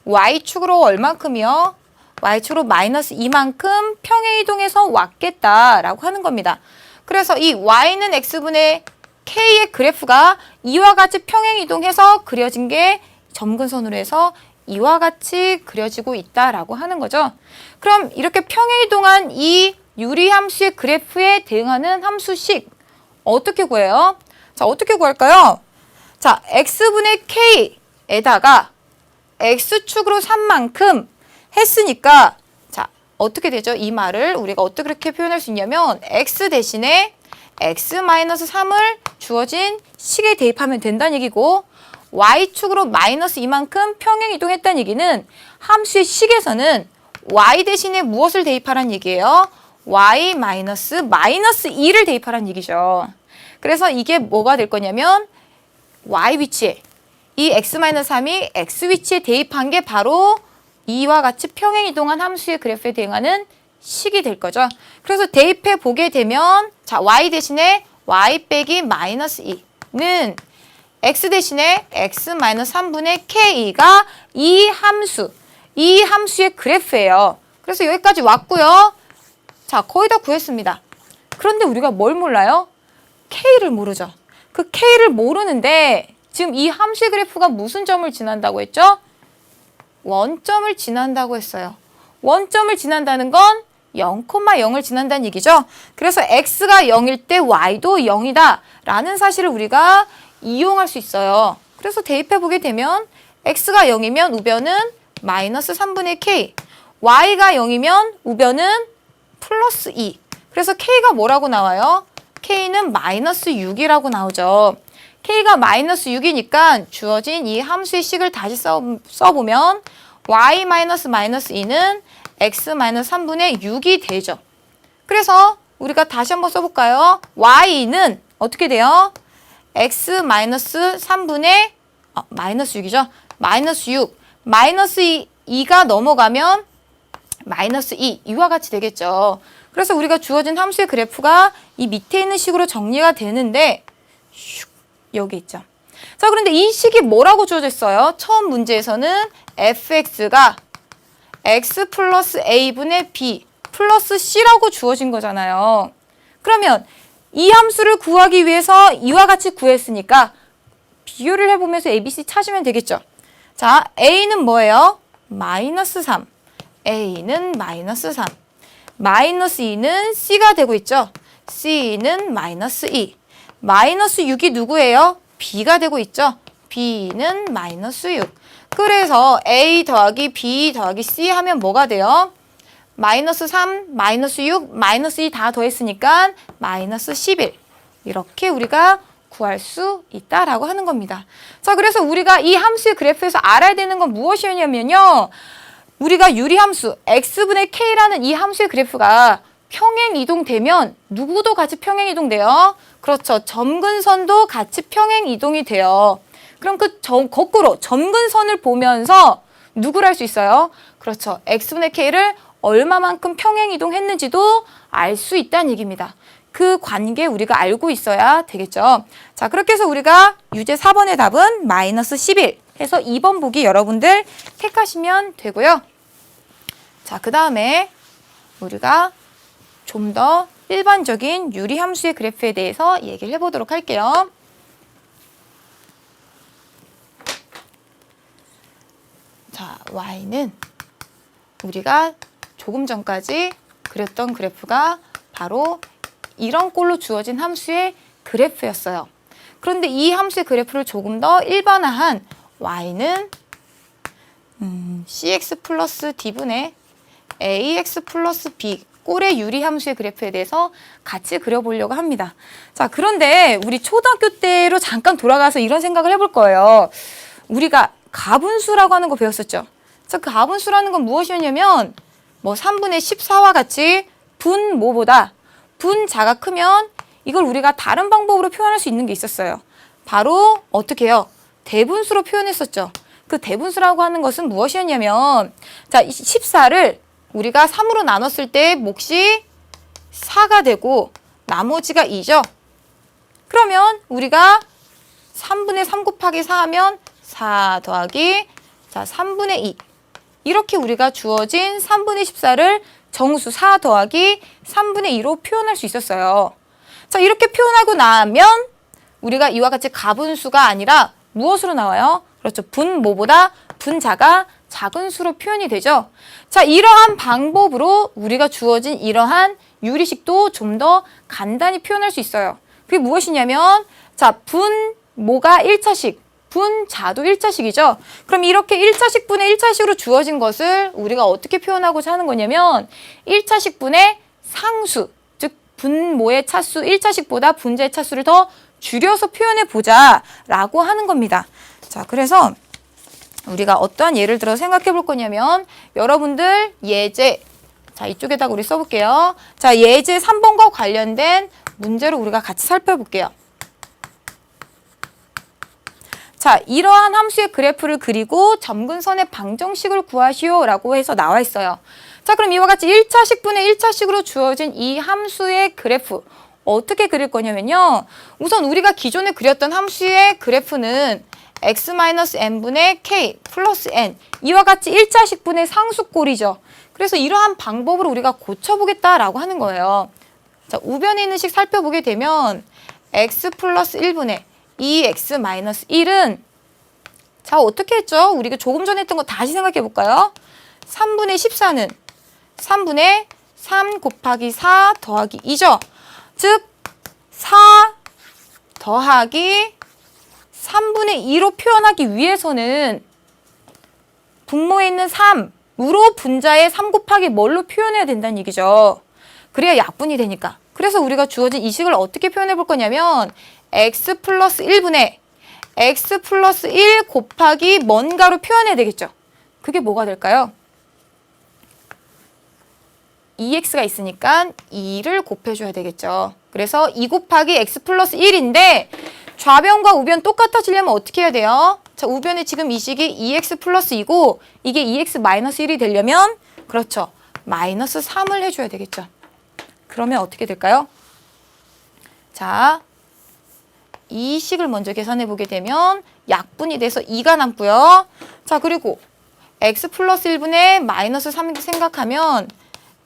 y축으로 얼만큼이요? y축으로 마이너스 2만큼 평행이동해서 왔겠다라고 하는 겁니다. 그래서 이 y는 x분의 k의 그래프가 이와 같이 평행이동해서 그려진 게 점근선으로 해서 이와 같이 그려지고 있다라고 하는 거죠. 그럼 이렇게 평행이동한 이 유리함수의 그래프에 대응하는 함수식 어떻게 구해요? 자, 어떻게 구할까요? 자, x분의 k에다가 x축으로 3만큼 했으니까 자, 어떻게 되죠? 이 말을 우리가 어떻게 그렇게 표현할 수 있냐면 x 대신에 x-3을 주어진 식에 대입하면 된다는 얘기고 y축으로 마이너스 2만큼 평행이동했다는 얘기는 함수의 식에서는 y 대신에 무엇을 대입하라는 얘기예요? y 마이너스 2를 대입하라는 얘기죠. 그래서 이게 뭐가 될 거냐면 y 위치에 이 x-3이 x 위치에 대입한 게 바로 이와 같이 평행이동한 함수의 그래프에 대응하는 식이 될 거죠. 그래서 대입해 보게 되면 자, y 대신에 y 빼기 마이너스 2는 x 대신에 x-3분의 k가 이 함수의 그래프예요. 그래서 여기까지 왔고요. 자, 거의 다 구했습니다. 그런데 우리가 뭘 몰라요? k를 모르죠. 그 k를 모르는데 지금 이 함수의 그래프가 무슨 점을 지난다고 했죠? 원점을 지난다고 했어요. 원점을 지난다는 건 0,0을 지난다는 얘기죠. 그래서 x가 0일 때 y도 0이다 라는 사실을 우리가 이용할 수 있어요. 그래서 대입해 보게 되면 x가 0이면 우변은 마이너스 3분의 k, y가 0이면 우변은 플러스 2. 그래서 k가 뭐라고 나와요? k는 마이너스 6이라고 나오죠. k가 마이너스 6이니까 주어진 이 함수의 식을 다시 써보면 y 마이너스 2는 x-3분의 6이 되죠. 그래서 우리가 다시 한번 써볼까요? y는 어떻게 돼요? x-3분의 마이너스 6이죠. 마이너스 6. 마이너스 2가 넘어가면 마이너스 2. 이와 같이 되겠죠. 그래서 우리가 주어진 함수의 그래프가 이 밑에 있는 식으로 정리가 되는데 여기 있죠. 자, 그런데 이 식이 뭐라고 주어져 있어요? 처음 문제에서는 fx가 x 플러스 a분의 b 플러스 c라고 주어진 거잖아요. 그러면 이 함수를 구하기 위해서 이와 같이 구했으니까 비교를 해보면서 a, b, c 찾으면 되겠죠. 자, a는 뭐예요? 마이너스 3. a는 마이너스 3. 마이너스 2는 c가 되고 있죠. c는 마이너스 2. 마이너스 6이 누구예요? b가 되고 있죠. b는 마이너스 6. 그래서 a 더하기 b 더하기 c 하면 뭐가 돼요? 마이너스 3, 마이너스 6, 마이너스 2 다 더했으니까 마이너스 11. 이렇게 우리가 구할 수 있다라고 하는 겁니다. 자, 그래서 우리가 이 함수의 그래프에서 알아야 되는 건 무엇이냐면요. 우리가 유리함수 x분의 k라는 이 함수의 그래프가 평행 이동되면 누구도 같이 평행 이동돼요? 그렇죠. 점근선도 같이 평행 이동이 돼요. 그럼 거꾸로 점근선을 보면서 누구를 할 수 있어요? 그렇죠. x분의 k를 얼마만큼 평행 이동했는지도 알 수 있다는 얘기입니다. 그 관계 우리가 알고 있어야 되겠죠. 자, 그렇게 해서 우리가 유제 4번의 답은 마이너스 11 해서 2번 보기 여러분들 택하시면 되고요. 자, 그 다음에 우리가 좀 더 일반적인 유리함수의 그래프에 대해서 얘기를 해보도록 할게요. 자, y는 우리가 조금 전까지 그렸던 그래프가 바로 이런 꼴로 주어진 함수의 그래프였어요. 그런데 이 함수의 그래프를 조금 더 일반화한 y는 cx 플러스 d분의 ax 플러스 b 꼴의 유리함수의 그래프에 대해서 같이 그려보려고 합니다. 자, 그런데 우리 초등학교 때로 잠깐 돌아가서 이런 생각을 해볼 거예요. 우리가 가분수라고 하는 거 배웠었죠. 자, 그 가분수라는 건 무엇이었냐면 뭐 3분의 14와 같이 분모보다 분자가 크면 이걸 우리가 다른 방법으로 표현할 수 있는 게 있었어요. 바로 어떻게 해요? 대분수로 표현했었죠. 그 대분수라고 하는 것은 무엇이었냐면 자, 14를 우리가 3으로 나눴을 때 몫이 4가 되고 나머지가 2죠. 그러면 우리가 3분의 3 곱하기 4 하면 4 더하기 자 3분의 2 이렇게 우리가 주어진 3분의 14를 정수 4 더하기 3분의 2로 표현할 수 있었어요. 자, 이렇게 표현하고 나면 우리가 이와 같이 가분수가 아니라 무엇으로 나와요? 그렇죠. 분모보다 분자가 작은 수로 표현이 되죠. 자, 이러한 방법으로 우리가 주어진 이러한 유리식도 좀 더 간단히 표현할 수 있어요. 그게 무엇이냐면 자, 분모가 1차식, 분자도 1차식이죠. 그럼 이렇게 1차식 분의 1차식으로 주어진 것을 우리가 어떻게 표현하고자 하는 거냐면 1차식 분의 상수, 즉 분모의 차수 1차식보다 분자의 차수를 더 줄여서 표현해 보자라고 하는 겁니다. 자, 그래서 우리가 어떠한 예를 들어 생각해 볼 거냐면 여러분들 예제 자, 이쪽에다가 우리 써볼게요. 자, 예제 3번과 관련된 문제를 우리가 같이 살펴볼게요. 자, 이러한 함수의 그래프를 그리고 점근선의 방정식을 구하시오라고 해서 나와 있어요. 자, 그럼 이와 같이 1차식 분의 1차식으로 주어진 이 함수의 그래프 어떻게 그릴 거냐면요. 우선 우리가 기존에 그렸던 함수의 그래프는 x-n분의 k 플러스 n 이와 같이 1차식 분의 상수꼴이죠. 그래서 이러한 방법으로 우리가 고쳐보겠다라고 하는 거예요. 자, 우변에 있는 식 살펴보게 되면 x 플러스 1분의 2x 마이너스 1은 자, 어떻게 했죠? 우리가 조금 전에 했던 거 다시 생각해 볼까요? 3분의 14는 3분의 3 곱하기 4 더하기 2죠. 즉 4 더하기 3분의 2로 표현하기 위해서는 분모에 있는 3으로 분자의 3 곱하기 뭘로 표현해야 된다는 얘기죠. 그래야 약분이 되니까. 그래서 우리가 주어진 이 식을 어떻게 표현해 볼 거냐면 x 플러스 1분의 x 플러스 1 곱하기 뭔가로 표현해야 되겠죠. 그게 뭐가 될까요? 2x가 있으니까 2를 곱해줘야 되겠죠. 그래서 2 곱하기 x 플러스 1인데 좌변과 우변 똑같아지려면 어떻게 해야 돼요? 자, 우변에 지금 이 식이 2x 플러스 2고 이게 2x 마이너스 1이 되려면 그렇죠. 마이너스 3을 해줘야 되겠죠. 그러면 어떻게 될까요? 자, 이 식을 먼저 계산해 보게 되면 약분이 돼서 2가 남고요. 자, 그리고 x 플러스 1분의 마이너스 3 생각하면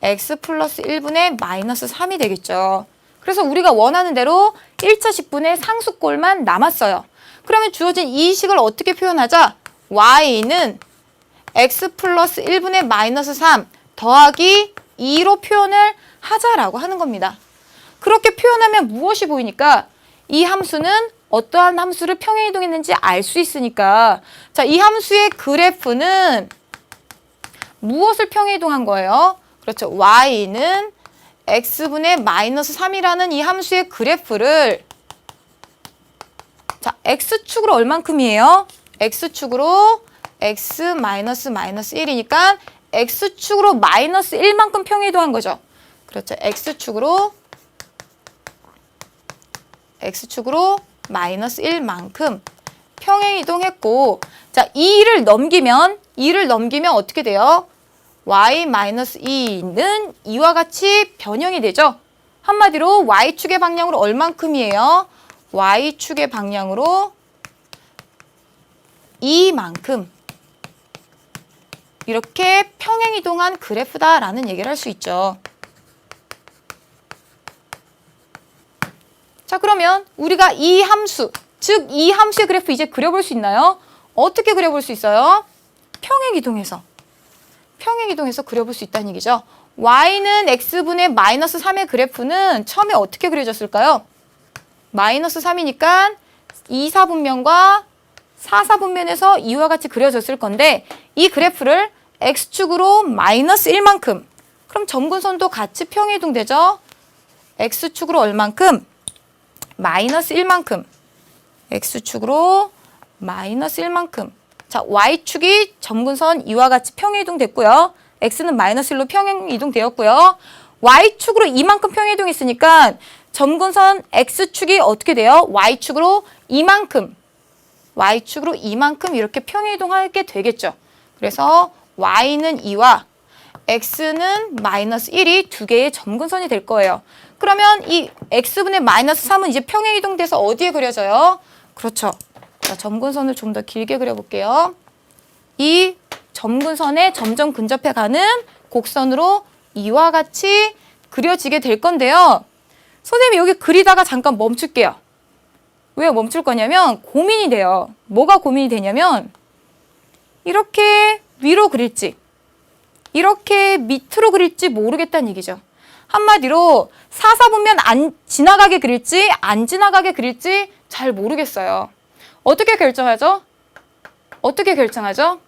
x 플러스 1분의 마이너스 3이 되겠죠. 그래서 우리가 원하는 대로 1차식분의 상수꼴만 남았어요. 그러면 주어진 이 식을 어떻게 표현하자? y는 x 플러스 1분의 마이너스 3 더하기 2로 표현을 하자라고 하는 겁니다. 그렇게 표현하면 무엇이 보이니까? 이 함수는 어떠한 함수를 평행이동했는지 알 수 있으니까 자, 이 함수의 그래프는 무엇을 평행이동한 거예요? 그렇죠. y는 x분의 마이너스 3이라는 이 함수의 그래프를 자, x축으로 얼만큼이에요? x축으로 x 마이너스 1이니까 x축으로 마이너스 1만큼 평행이동한 거죠. 그렇죠. x축으로 마이너스 1만큼 평행이동했고 자, 2를 넘기면 어떻게 돼요? y-2는 이와 같이 변형이 되죠. 한마디로 y축의 방향으로 얼만큼이에요? y축의 방향으로 2만큼 이렇게 평행이동한 그래프다라는 얘기를 할 수 있죠. 자, 그러면 우리가 이 함수, 즉 이 함수의 그래프 이제 그려볼 수 있나요? 어떻게 그려볼 수 있어요? 평행이동해서 그려볼 수 있다는 얘기죠. y는 x분의 마이너스 3의 그래프는 처음에 어떻게 그려졌을까요? 마이너스 3이니까 2, 4분면과 4, 4분면에서 이와 같이 그려졌을 건데 이 그래프를 x축으로 마이너스 1만큼 그럼 점근선도 같이 평행이동되죠? x축으로 얼만큼? 마이너스 1만큼. x축으로 마이너스 1만큼. 자, y축이 점근선 이와 같이 평행이동 됐고요. x는 마이너스 1로 평행이동 되었고요. y축으로 이만큼 평행이동했으니까 점근선 x축이 어떻게 돼요? y축으로 이만큼. y축으로 이만큼 이렇게 평행이동하게 되겠죠. 그래서 y는 2와 x는 마이너스 1이 두 개의 점근선이 될 거예요. 그러면 이 x분의 마이너스 3은 이제 평행이동돼서 어디에 그려져요? 그렇죠. 자, 점근선을 좀 더 길게 그려볼게요. 이 점근선에 점점 근접해가는 곡선으로 이와 같이 그려지게 될 건데요. 선생님이 여기 그리다가 잠깐 멈출게요. 왜 멈출 거냐면 고민이 돼요. 뭐가 고민이 되냐면 이렇게 위로 그릴지 이렇게 밑으로 그릴지 모르겠다는 얘기죠. 한마디로 사사분면 안 지나가게 그릴지 안 지나가게 그릴지 잘 모르겠어요. 어떻게 결정하죠? 어떻게 결정하죠?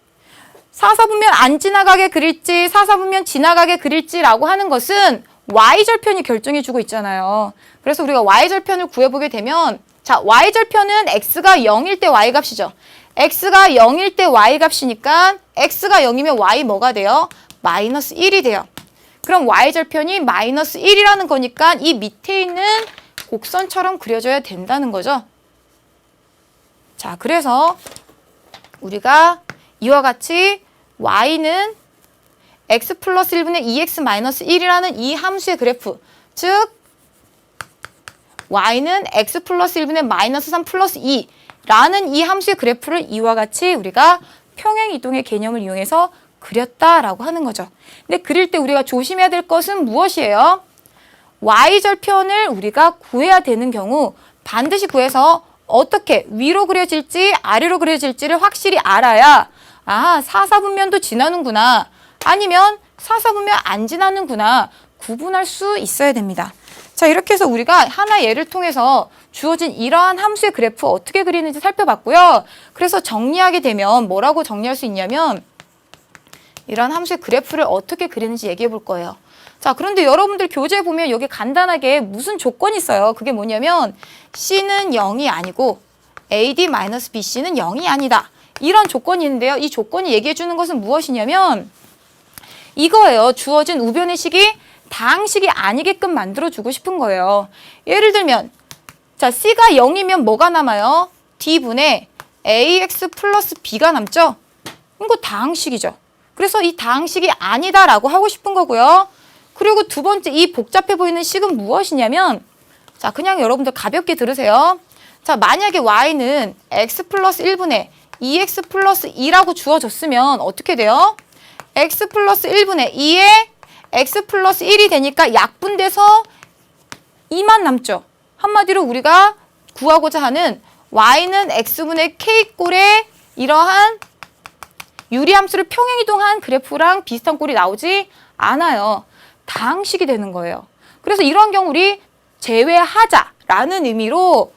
사사분면 안 지나가게 그릴지 사사분면 지나가게 그릴지라고 하는 것은 y절편이 결정해주고 있잖아요. 그래서 우리가 y절편을 구해보게 되면 자, y절편은 x가 0일 때 y값이죠. x가 0일 때 y값이니까 x가 0이면 y 뭐가 돼요? 마이너스 1이 돼요. 그럼 y절편이 마이너스 1이라는 거니까 이 밑에 있는 곡선처럼 그려져야 된다는 거죠. 자, 그래서 우리가 이와 같이 y는 x 플러스 1분의 2x 마이너스 1이라는 이 함수의 그래프, 즉 y는 x 플러스 1분의 마이너스 3 플러스 2라는 이 함수의 그래프를 이와 같이 우리가 평행이동의 개념을 이용해서 그렸다라고 하는 거죠. 근데 그릴 때 우리가 조심해야 될 것은 무엇이에요? y절편을 우리가 구해야 되는 경우 반드시 구해서 어떻게 위로 그려질지 아래로 그려질지를 확실히 알아야 아, 사사분면도 지나는구나. 아니면 사사분면 안 지나는구나. 구분할 수 있어야 됩니다. 자, 이렇게 해서 우리가 하나 예를 통해서 주어진 이러한 함수의 그래프 어떻게 그리는지 살펴봤고요. 그래서 정리하게 되면 뭐라고 정리할 수 있냐면 이러한 함수의 그래프를 어떻게 그리는지 얘기해 볼 거예요. 자, 그런데 여러분들 교재에 보면 여기 간단하게 무슨 조건이 있어요. 그게 뭐냐면 C는 0이 아니고 AD-BC는 0이 아니다. 이런 조건이 있는데요. 이 조건이 얘기해 주는 것은 무엇이냐면 이거예요. 주어진 우변의 식이 다항식이 아니게끔 만들어주고 싶은 거예요. 예를 들면 자, C가 0이면 뭐가 남아요? D분의 AX 플러스 B가 남죠? 이거 다항식이죠. 그래서 이 다항식이 아니다라고 하고 싶은 거고요. 그리고 두 번째 이 복잡해 보이는 식은 무엇이냐면 자, 그냥 여러분들 가볍게 들으세요. 자, 만약에 y는 x 플러스 1분의 2x 플러스 2라고 주어졌으면 어떻게 돼요? x 플러스 1분의 2에 x 플러스 1이 되니까 약분돼서 2만 남죠. 한마디로 우리가 구하고자 하는 y는 x분의 k꼴의 이러한 유리함수를 평행이동한 그래프랑 비슷한 꼴이 나오지 않아요. 다항식이 되는 거예요. 그래서 이런 경우 우리 제외하자라는 의미로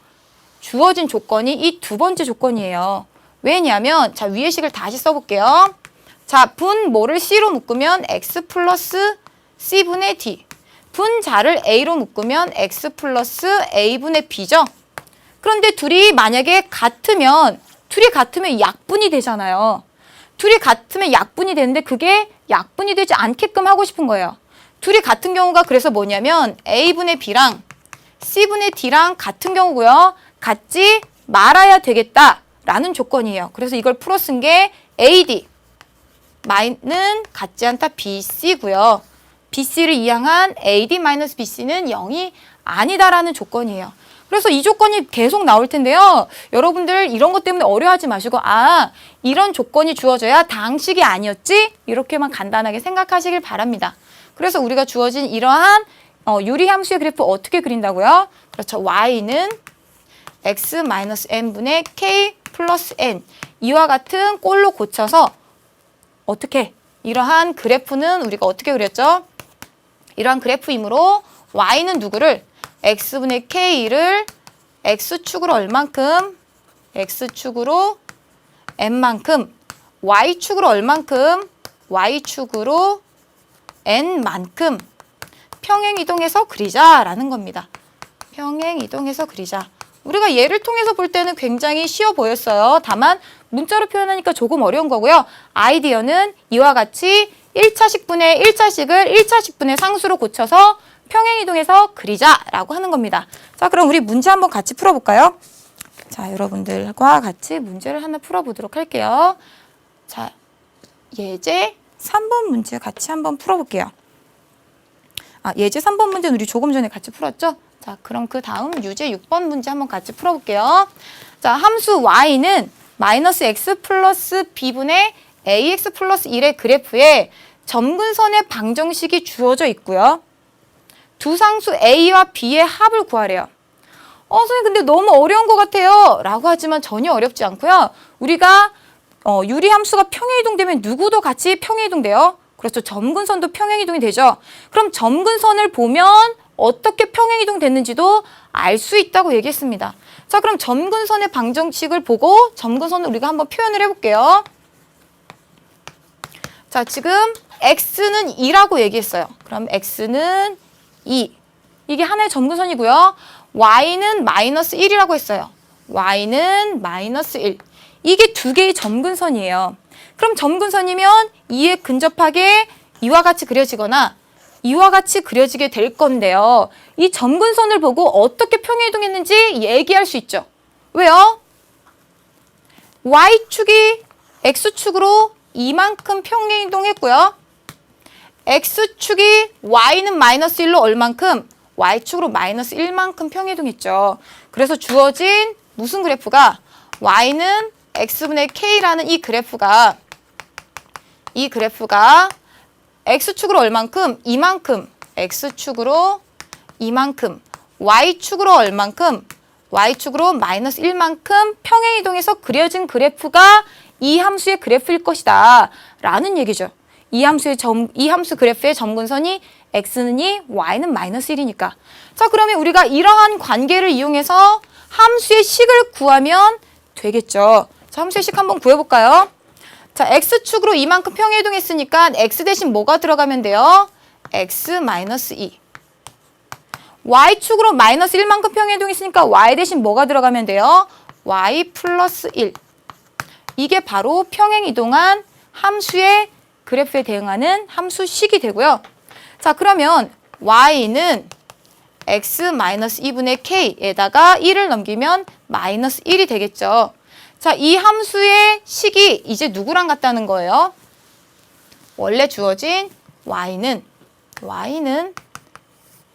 주어진 조건이 이 두 번째 조건이에요. 왜냐하면 자, 위의 식을 다시 써볼게요. 자, 분 뭐를 C로 묶으면 X 플러스 C분의 D. 분 자를 A로 묶으면 X 플러스 A분의 B죠. 그런데 둘이 만약에 같으면 약분이 되잖아요. 둘이 같으면 약분이 되는데 그게 약분이 되지 않게끔 하고 싶은 거예요. 둘이 같은 경우가 그래서 뭐냐면 A분의 B랑 C분의 D랑 같은 경우고요. 같지 말아야 되겠다라는 조건이에요. 그래서 이걸 풀어 쓴 게 AD 는 같지 않다 BC고요. BC를 이항한 AD-BC는 0이 아니다라는 조건이에요. 그래서 이 조건이 계속 나올 텐데요. 여러분들 이런 것 때문에 어려워하지 마시고 아, 이런 조건이 주어져야 다항식이 아니었지? 이렇게만 간단하게 생각하시길 바랍니다. 그래서 우리가 주어진 이러한 유리함수의 그래프 어떻게 그린다고요? 그렇죠. y는 x-n분의 k 플러스 n 이와 같은 꼴로 고쳐서 어떻게? 이러한 그래프는 우리가 어떻게 그렸죠? 이러한 그래프이므로 y는 누구를? x분의 k를 x축으로 얼만큼? x축으로 n만큼, y축으로 얼만큼? y축으로 n만큼 평행이동해서 그리자라는 겁니다. 평행이동해서 그리자. 우리가 예를 통해서 볼 때는 굉장히 쉬워 보였어요. 다만 문자로 표현하니까 조금 어려운 거고요. 아이디어는 이와 같이 1차식분의 1차식을 1차식분의 상수로 고쳐서 평행이동해서 그리자라고 하는 겁니다. 자, 그럼 우리 문제 한번 같이 풀어볼까요? 자, 여러분들과 같이 문제를 하나 풀어보도록 할게요. 자, 예제 3번 문제 같이 한번 풀어볼게요. 예제 3번 문제는 우리 조금 전에 같이 풀었죠? 자, 그럼 그 다음 유제 6번 문제 한번 같이 풀어볼게요. 자, 함수 y는 마이너스 x 플러스 b분의 ax 플러스 1의 그래프에 점근선의 방정식이 주어져 있고요. 두 상수 a와 b의 합을 구하래요. 선생님 근데 너무 어려운 것 같아요 라고 하지만 전혀 어렵지 않고요. 우리가 유리함수가 평행이동되면 누구도 같이 평행이동돼요. 그렇죠. 점근선도 평행이동이 되죠. 그럼 점근선을 보면 어떻게 평행이동 됐는지도 알 수 있다고 얘기했습니다. 자, 그럼 점근선의 방정식을 보고 점근선을 우리가 한번 표현을 해볼게요. 자, 지금 x는 2라고 얘기했어요. 그럼 x는 2. 이게 하나의 점근선이고요. y는 마이너스 1이라고 했어요. y는 마이너스 1. 이게 두 개의 점근선이에요. 그럼 점근선이면 2에 근접하게 이와 같이 그려지거나 이와 같이 그려지게 될 건데요. 이 점근선을 보고 어떻게 평행이동했는지 얘기할 수 있죠. 왜요? y축이 x축으로 이만큼 평행이동했고요. x축이 y는 마이너스 1로 얼만큼? y축으로 마이너스 1만큼 평행이동했죠. 그래서 주어진 무슨 그래프가 y는 x분의 k라는 이 그래프가 x축으로 얼만큼? 이만큼. x축으로 이만큼. y축으로 얼만큼? y축으로 마이너스 1만큼 평행이동해서 그려진 그래프가 이 함수의 그래프일 것이다 라는 얘기죠. 이 함수 그래프의 점근선이 x는 2, y는 마이너스 1이니까. 자, 그러면 우리가 이러한 관계를 이용해서 함수의 식을 구하면 되겠죠. 자, 함수의 식 한번 구해볼까요? 자, x축으로 이만큼 평행이동했으니까 x 대신 뭐가 들어가면 돼요? x 마이너스 2. y축으로 마이너스 1만큼 평행이동했으니까 y 대신 뭐가 들어가면 돼요? y 플러스 1. 이게 바로 평행이동한 함수의 그래프에 대응하는 함수식이 되고요. 자, 그러면 y는 x 마이너스 2분의 k에다가 1을 넘기면 마이너스 1이 되겠죠. 자, 이 함수의 식이 이제 누구랑 같다는 거예요? 원래 주어진 y는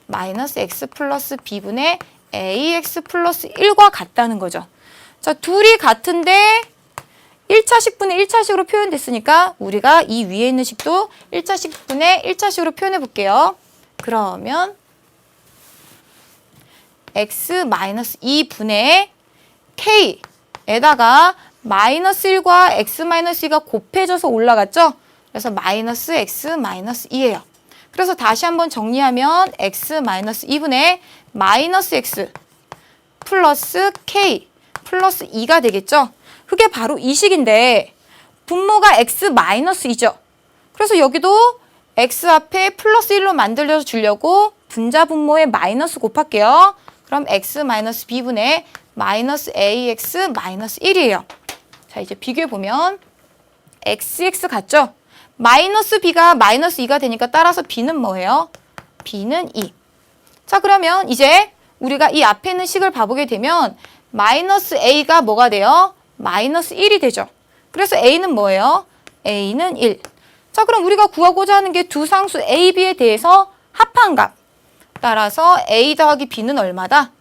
마이너스 x 플러스 b분의 ax 플러스 1과 같다는 거죠. 자, 둘이 같은데 1차식분의 1차식으로 표현됐으니까 우리가 이 위에 있는 식도 1차식분의 1차식으로 표현해 볼게요. 그러면 x 마이너스 2분의 k에다가 마이너스 1과 x 마이너스 2가 곱해져서 올라갔죠? 그래서 마이너스 x 마이너스 2예요. 그래서 다시 한번 정리하면 x 마이너스 2분의 마이너스 x 플러스 k 플러스 2가 되겠죠? 그게 바로 이 식인데 분모가 x 마이너스 2죠. 그래서 여기도 x 앞에 플러스 1로 만들어 주려고 분자 분모에 마이너스 곱할게요. 그럼 x 마이너스 b분의 마이너스 ax 마이너스 1이에요. 자, 이제 비교해보면 xx 같죠? 마이너스 b가 마이너스 2가 되니까 따라서 b는 뭐예요? b는 2. 자, 그러면 이제 우리가 이 앞에 있는 식을 봐보게 되면 마이너스 a가 뭐가 돼요? 마이너스 1이 되죠. 그래서 a는 뭐예요? a는 1. 자, 그럼 우리가 구하고자 하는 게 두 상수 a, b에 대해서 합한 값. 따라서 a 더하기 b는 얼마다?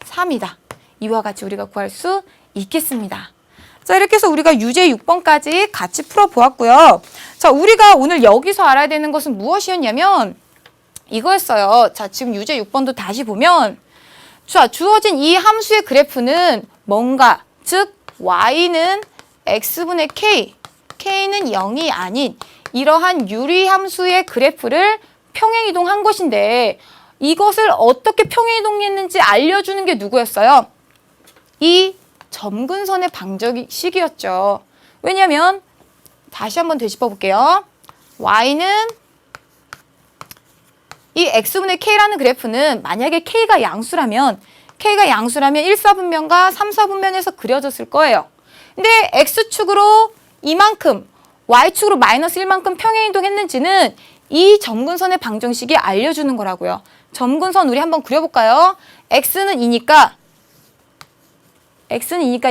3이다. 이와 같이 우리가 구할 수 있겠습니다. 자, 이렇게 해서 우리가 유제 6번까지 같이 풀어보았고요. 자, 우리가 오늘 여기서 알아야 되는 것은 무엇이었냐면 이거였어요. 자, 지금 유제 6번도 다시 보면 자, 주어진 이 함수의 그래프는 뭔가, 즉 y는 x분의 k, k는 0이 아닌 이러한 유리함수의 그래프를 평행이동한 것인데 이것을 어떻게 평행이동했는지 알려주는 게 누구였어요? 이 점근선의 방정식이었죠. 왜냐하면 다시 한번 되짚어 볼게요. y는 이 x분의 k라는 그래프는 만약에 k가 양수라면 1사분면과 3사분면에서 그려졌을 거예요. 근데 x축으로 이만큼, y축으로 마이너스 1만큼 평행이동했는지는 이 점근선의 방정식이 알려주는 거라고요. 점근선 우리 한번 그려볼까요? x는 2니까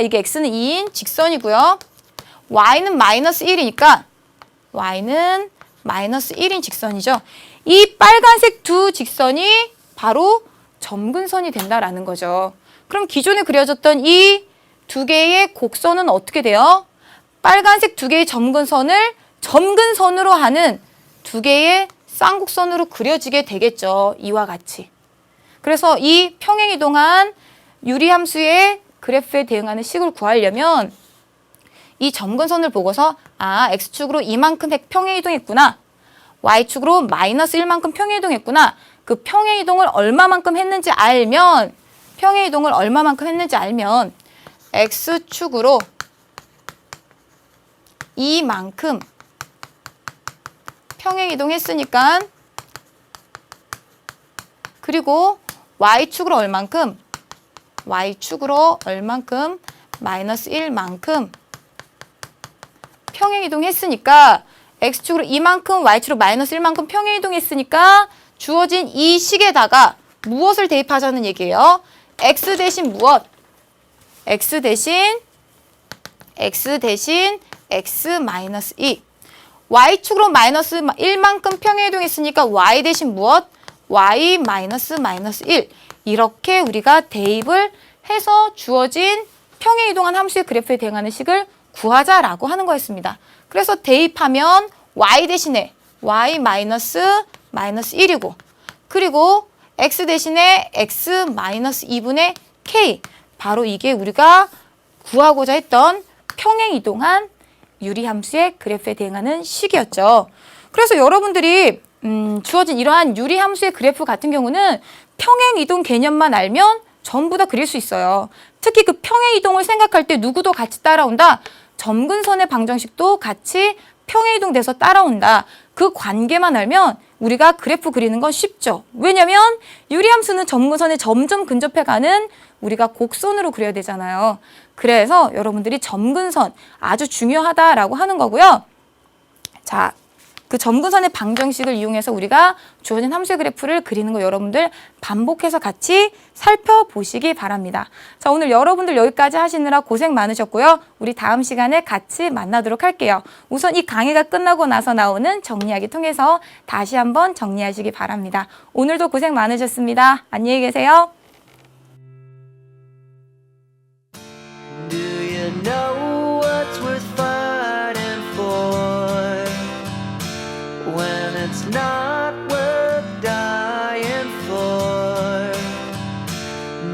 이게 x는 2인 직선이고요. y는 마이너스 1이니까 y는 마이너스 1인 직선이죠. 이 빨간색 두 직선이 바로 점근선이 된다라는 거죠. 그럼 기존에 그려졌던 이 두 개의 곡선은 어떻게 돼요? 빨간색 두 개의 점근선을 점근선으로 하는 두 개의 쌍곡선으로 그려지게 되겠죠. 이와 같이. 그래서 이 평행이동한 유리함수의 그래프에 대응하는 식을 구하려면 이 점근선을 보고서 x축으로 이만큼 평행이동했구나. y축으로 마이너스 1만큼 평행이동했구나. 그 평행이동을 얼마만큼 했는지 알면 x축으로 이만큼 평행이동했으니까 그리고 y축으로 얼만큼 마이너스 1만큼 평행이동했으니까 x축으로 이만큼 y축으로 마이너스 1만큼 평행이동했으니까 주어진 이 식에다가 무엇을 대입하자는 얘기예요? x 대신 무엇? x 대신 x 마이너스 2. y축으로 마이너스 1만큼 평행이동했으니까 y 대신 무엇? y 마이너스 1. 이렇게 우리가 대입을 해서 주어진 평행이동한 함수의 그래프에 대응하는 식을 구하자라고 하는 거였습니다. 그래서 대입하면 y 대신에 y 마이너스 1이고 그리고 x 대신에 x 마이너스 2분의 k. 바로 이게 우리가 구하고자 했던 평행이동한 유리함수의 그래프에 대응하는 식이었죠. 그래서 여러분들이 주어진 이러한 유리함수의 그래프 같은 경우는 평행이동 개념만 알면 전부 다 그릴 수 있어요. 특히 그 평행이동을 생각할 때 누구도 같이 따라온다. 점근선의 방정식도 같이 평행이동돼서 따라온다. 그 관계만 알면 우리가 그래프 그리는 건 쉽죠. 왜냐면 유리함수는 점근선에 점점 근접해가는 우리가 곡선으로 그려야 되잖아요. 그래서 여러분들이 점근선 아주 중요하다라고 하는 거고요. 자, 그 점근선의 방정식을 이용해서 우리가 주어진 함수의 그래프를 그리는 거 여러분들 반복해서 같이 살펴보시기 바랍니다. 자, 오늘 여러분들 여기까지 하시느라 고생 많으셨고요. 우리 다음 시간에 같이 만나도록 할게요. 우선 이 강의가 끝나고 나서 나오는 정리하기 통해서 다시 한번 정리하시기 바랍니다. 오늘도 고생 많으셨습니다. 안녕히 계세요. Do you know what's worth fighting for when it's not worth dying for?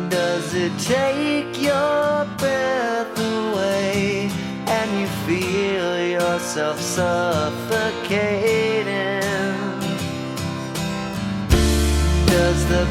Does it take your breath away and you feel yourself suffocating? Does the